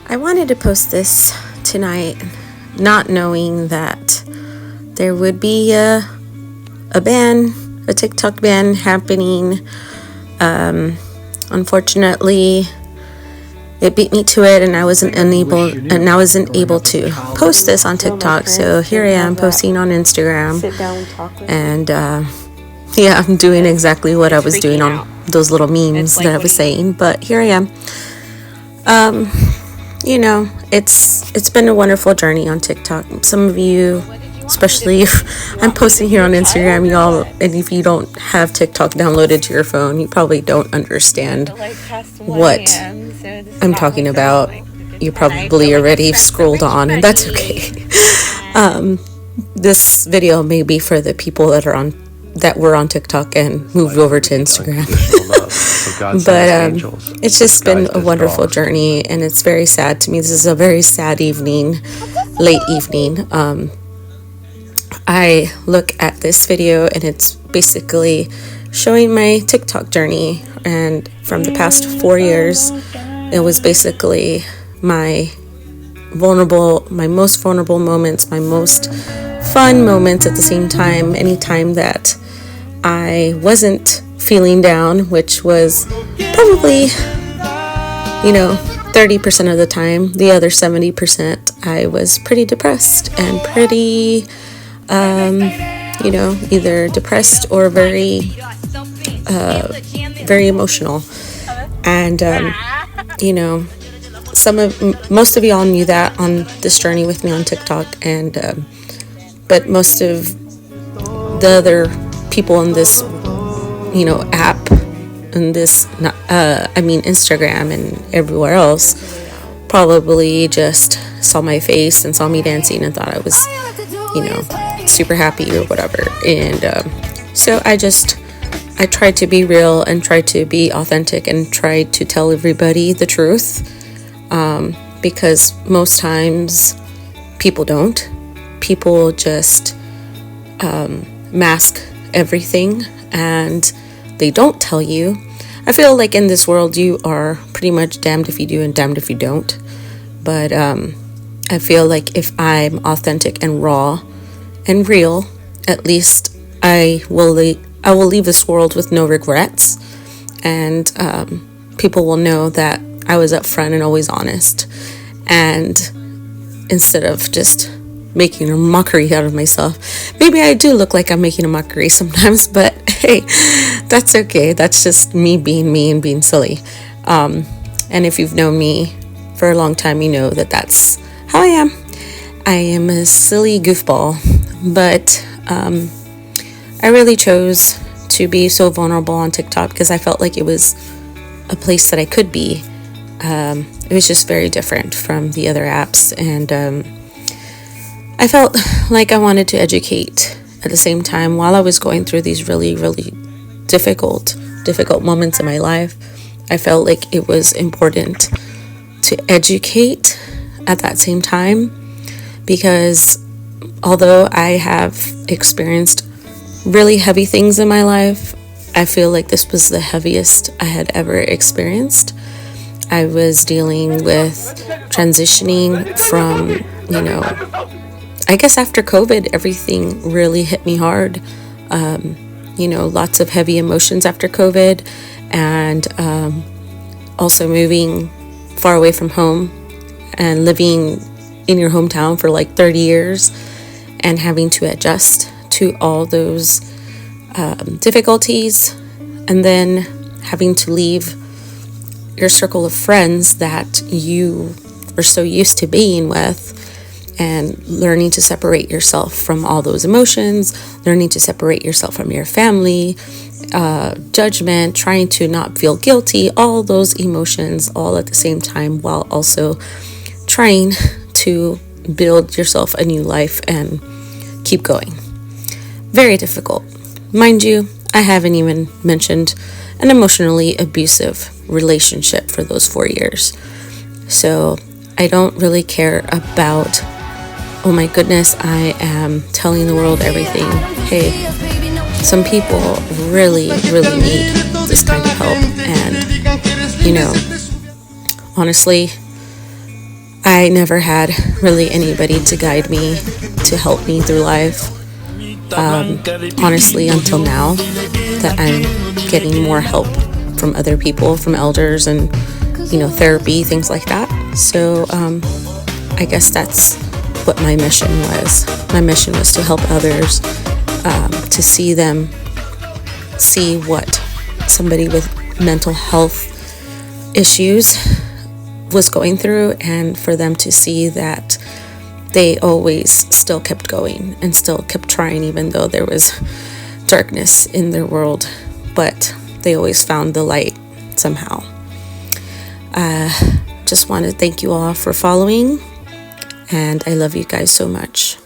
I wanted to post this tonight, not knowing that there would be a TikTok ban happening. Unfortunately, it beat me to it, and I wasn't able to post this on TikTok. So here I am posting on Instagram, and yeah, I'm doing exactly what I was doing on those little memes that I was saying. But here I am. You know, it's been a wonderful journey on TikTok. Some of you, especially if I'm posting here on Instagram, y'all, and if you don't have TikTok downloaded to your phone, you probably don't understand what I'm talking about. You probably already scrolled on, and that's okay. This video may be for the people that were on TikTok and moved over to Instagram. But it's just been a wonderful journey, and it's very sad to me. This is a very sad evening, late evening. I look at this video, and it's basically showing my TikTok journey, and from the past 4 years, it was basically my most vulnerable moments, my most fun moments at the same time. Anytime that I wasn't feeling down, which was probably 30% of the time. The other 70% I was pretty depressed and pretty either depressed or very emotional. And most of y'all knew that on this journey with me on TikTok, and but most of the other people in this app, and this Instagram and everywhere else, probably just saw my face and saw me dancing and thought I was super happy or whatever. And so I tried to be real and tried to be authentic and tried to tell everybody the truth, because most times people just mask everything, and they don't tell you. I feel like in this world you are pretty much damned if you do and damned if you don't. But I feel like if I'm authentic and raw and real, at least I will leave this world with no regrets, and people will know that I was upfront and always honest, and instead of just making a mockery out of myself. Maybe I do look like I'm making a mockery sometimes, but hey, that's okay. That's just me being me and being silly. And if you've known me for a long time, you know that that's how I am. I am a silly goofball, but I really chose to be so vulnerable on TikTok because I felt like it was a place that I could be. It was just very different from the other apps, and I felt like I wanted to educate at the same time while I was going through these really, really difficult moments in my life. I felt like it was important to educate at that same time, because although I have experienced really heavy things in my life, I feel like this was the heaviest I had ever experienced. I was dealing with transitioning from, I guess after COVID, everything really hit me hard. Lots of heavy emotions after COVID, and also moving far away from home and living in your hometown for like 30 years and having to adjust to all those difficulties, and then having to leave your circle of friends that you are so used to being with, and learning to separate yourself from all those emotions, learning to separate yourself from your family, judgment, trying to not feel guilty, all those emotions all at the same time, while also trying to build yourself a new life and keep going. Very difficult. Mind you, I haven't even mentioned an emotionally abusive relationship for those 4 years. So I don't really care about, oh my goodness, I am telling the world everything. Hey, some people really, really need this kind of help. And, honestly, I never had really anybody to guide me, to help me through life. Honestly, until now, that I'm getting more help from other people, from elders, and therapy, things like that. So I guess that's what my mission was. My mission was to help others, to see what somebody with mental health issues was going through, and for them to see that they always still kept going and still kept trying, even though there was darkness in their world, but they always found the light somehow. Just want to thank you all for following, and I love you guys so much.